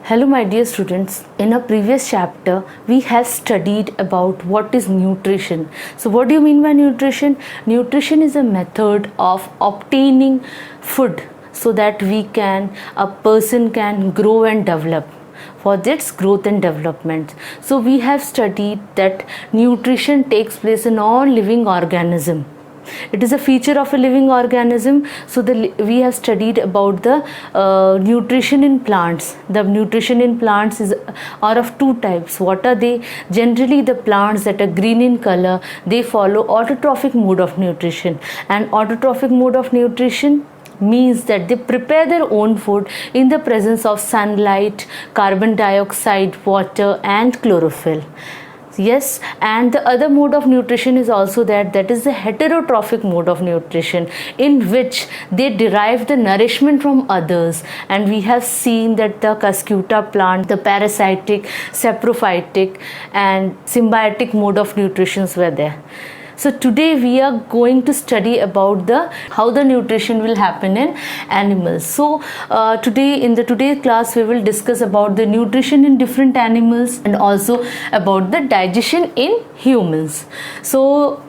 Hello my dear students, in a previous chapter we have studied about what is nutrition. So what do you mean by nutrition? Nutrition is a method of obtaining food so that a person can grow and develop for its growth and development. So we have studied that nutrition takes place in all living organism. It is a feature of a living organism. So we have studied about the nutrition in plants. The nutrition in plants are of two types. What are they? Generally the plants that are green in color, they follow autotrophic mode of nutrition. And autotrophic mode of nutrition means that they prepare their own food in the presence of sunlight, carbon dioxide, water and chlorophyll. Yes, and the other mode of nutrition is also that is the heterotrophic mode of nutrition, in which they derive the nourishment from others. And we have seen that the Cuscuta plant, the parasitic, saprophytic and symbiotic mode of nutrition were there. So today we are going to study about how the nutrition will happen in animals. So in today's class we will discuss about the nutrition in different animals and also about the digestion in humans. So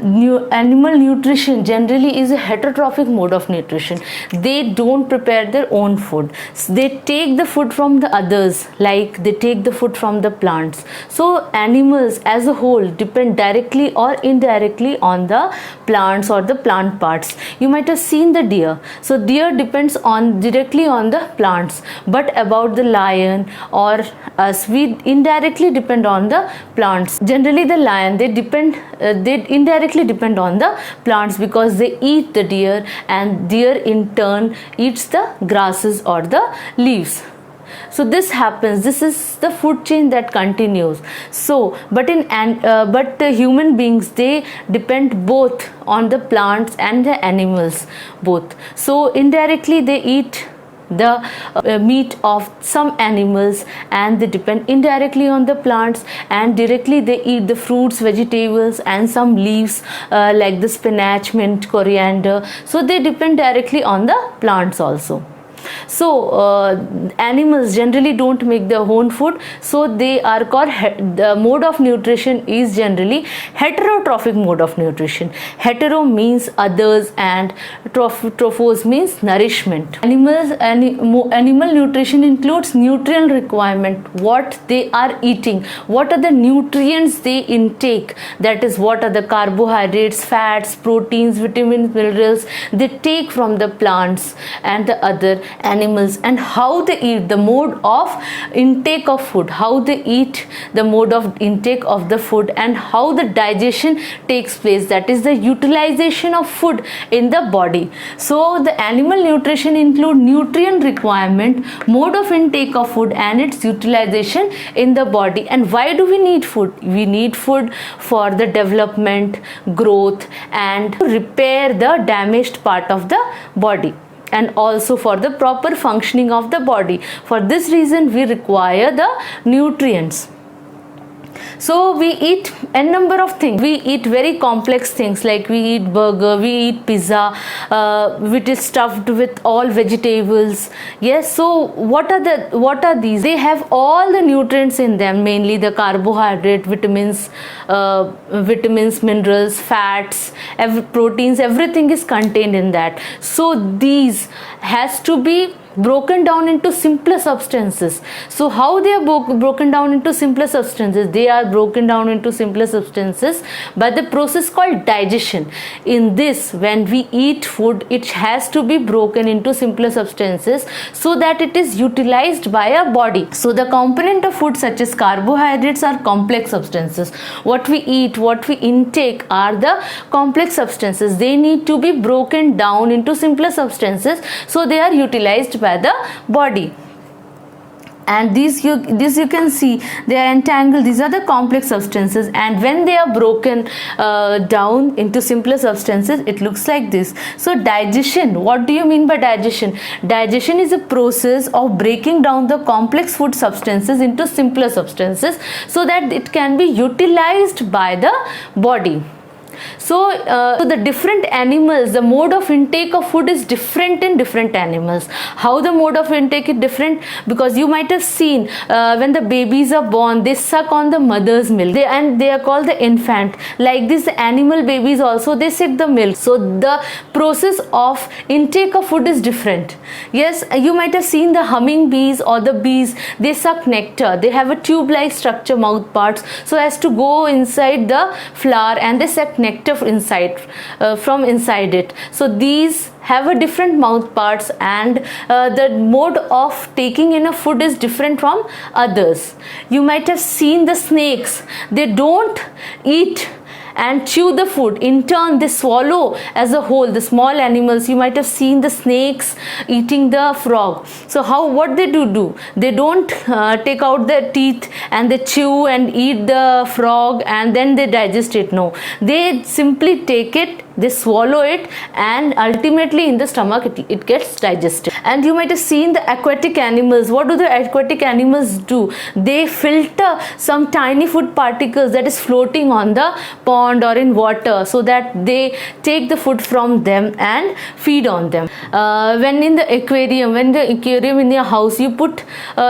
animal nutrition generally is a heterotrophic mode of nutrition. They don't prepare their own food. They take the food from the others, like they take the food from the plants. So animals as a whole depend directly or indirectly on the plants or the plant parts. You might have seen the deer. So deer depends directly on the plants, but about the lion or us, we indirectly depend on the plants. Generally the lion, they indirectly depend on the plants because they eat the deer, and deer in turn eats the grasses or the leaves. So this happens. This is the food chain that continues. So but the human beings, they depend both on the plants and the animals both. So indirectly they eat the meat of some animals, and they depend indirectly on the plants, and directly they eat the fruits, vegetables and some leaves like the spinach, mint, coriander. So they depend directly on the plants also. So animals generally don't make their own food, so they are called the mode of nutrition is generally heterotrophic mode of nutrition. Hetero means others and trophos means nourishment. Animal nutrition includes nutrient requirement, what they are eating, what are the nutrients they intake, that is what are the carbohydrates, fats, proteins, vitamins, minerals they take from the plants and the other animals, and how they eat, the mode of intake of food, how they eat, the mode of intake of the food, and how the digestion takes place, that is the utilization of food in the body. So the animal nutrition include nutrient requirement, mode of intake of food and its utilization in the body. And why do we need food? We need food for the development, growth and repair the damaged part of the body, and also for the proper functioning of the body. For this reason we require the nutrients. So we eat a number of things. We eat very complex things, like we eat burger, we eat pizza, which is stuffed with all vegetables. Yes, so what are these? They have all the nutrients in them, mainly the carbohydrate, vitamins, minerals, fats, proteins, everything is contained in that. So these has to be broken down into simpler substances. So how they are broken down into simpler substances? They are broken down into simpler substances by the process called digestion. In this, when we eat food, it has to be broken into simpler substances so that it is utilized by our body. So the component of food such as carbohydrates are complex substances. What we eat, what we intake are the complex substances. They need to be broken down into simpler substances so they are utilized by the body. And this you can see, they are entangled. These are the complex substances, and when they are broken down into simpler substances, it looks like this. So digestion, what do you mean by digestion? Digestion is a process of breaking down the complex food substances into simpler substances so that it can be utilized by the body. So the different animals, the mode of intake of food is different in different animals. How the mode of intake is different? Because you might have seen when the babies are born, they suck on the mother's milk, and they are called the infant. Like this, animal babies also, they suck the milk. So the process of intake of food is different. Yes, you might have seen the humming bees or the bees, they suck nectar. They have a tube like structure, mouth parts, so as to go inside the flower, and they suck nectar inside from inside it. So these have a different mouth parts, and the mode of taking in a food is different from others. You might have seen the snakes, they don't eat and chew the food. In turn, they swallow as a whole. The small animals, you might have seen the snakes eating the frog. So what they do? They don't take out their teeth and they chew and eat the frog and then they digest it. No, they simply take it, they swallow it, and ultimately in the stomach it gets digested. And you might have seen the aquatic animals. What do the aquatic animals do? They filter some tiny food particles that is floating on the pond or in water, so that they take the food from them and feed on them. When in the aquarium in your house, you put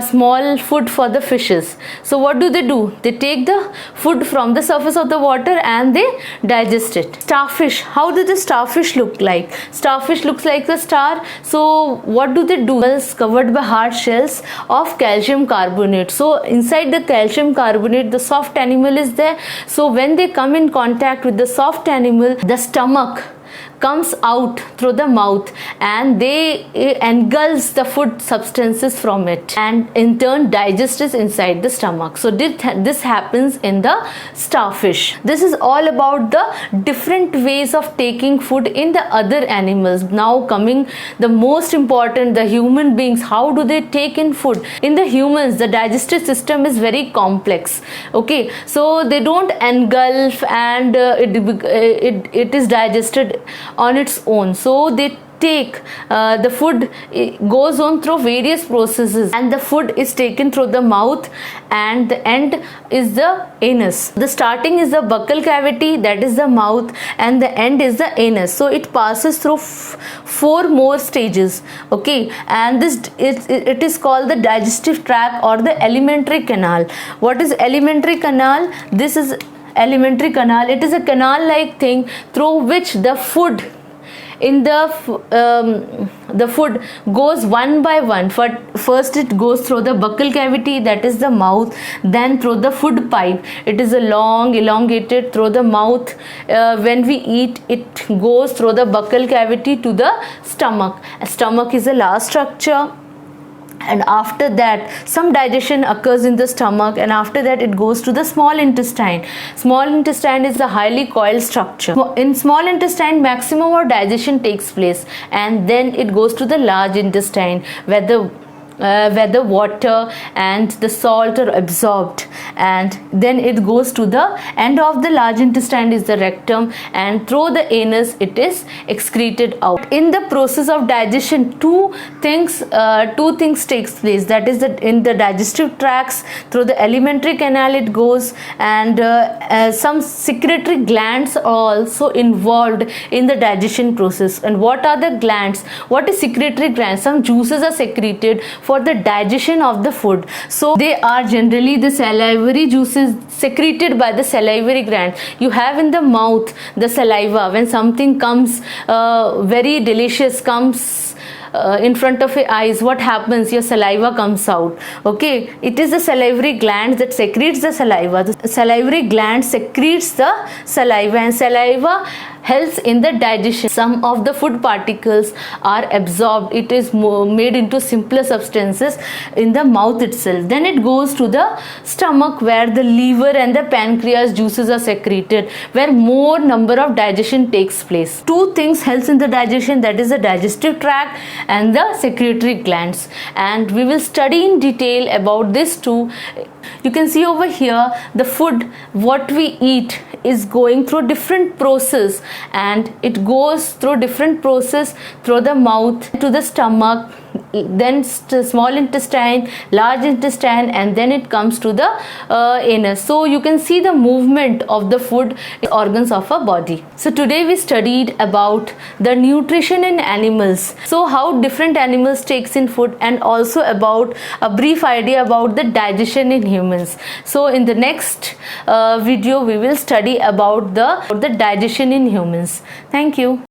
small food for the fishes. So what do? They take the food from the surface of the water and they digest it. Starfish, how do the starfish look like? Starfish looks like a star. So what do? It's covered by hard shells of calcium carbonate. So inside the calcium carbonate, the soft animal is there. So when they come in contact with the soft animal, the stomach comes out through the mouth and they engulfs the food substances from it, and in turn digests inside the stomach. So this happens in the starfish. This is all about the different ways of taking food in the other animals. Now coming the most important, the human beings, how do they take in food? In the humans, the digestive system is very complex. Okay, so they don't engulf and it is digested on its own. So they take the food, goes on through various processes, and the food is taken through the mouth, and the end is the anus. The starting is the buccal cavity, that is the mouth, and the end is the anus. So it passes through 4 more stages. Okay, and this it is called the digestive tract or the alimentary canal. What is alimentary canal? This is alimentary canal. It is a canal like thing through which the food the food goes one by one. First it goes through the buccal cavity, that is the mouth, then through the food pipe. It is a long elongated through the mouth. When we eat, it goes through the buccal cavity to the stomach. Stomach is the last structure, and after that some digestion occurs in the stomach, and after that it goes to the small intestine. Small intestine is a highly coiled structure. In small intestine, maximum of digestion takes place, and then it goes to the large intestine where the water and the salt are absorbed, and then it goes to the end of the large intestine is the rectum, and through the anus it is excreted out. In the process of digestion, two things takes place. That is that in the digestive tracts, through the alimentary canal it goes, and some secretory glands are also involved in the digestion process. And what are the glands? What is secretory glands? Some juices are secreted for the digestion of the food. So they are generally the salivary juices secreted by the salivary gland. You have in the mouth the saliva. When something comes very delicious comes in front of your eyes, what happens? Your saliva comes out. Okay, it is the salivary gland that secretes the saliva. The salivary gland secretes the saliva, and saliva helps in the digestion. Some of the food particles are absorbed. It is made into simpler substances in the mouth itself. Then it goes to the stomach where the liver and the pancreas juices are secreted, where more number of digestion takes place. Two things helps in the digestion, that is the digestive tract and the secretory glands, and we will study in detail about this too. You can see over here the food what we eat is going through different process, and it goes through different process through the mouth to the stomach, then small intestine, large intestine, and then it comes to the anus. So you can see the movement of the food organs of our body. So today we studied about the nutrition in animals, so how different animals takes in food, and also about a brief idea about the digestion in humans. So in the next video we will study about the digestion in humans. Thank you.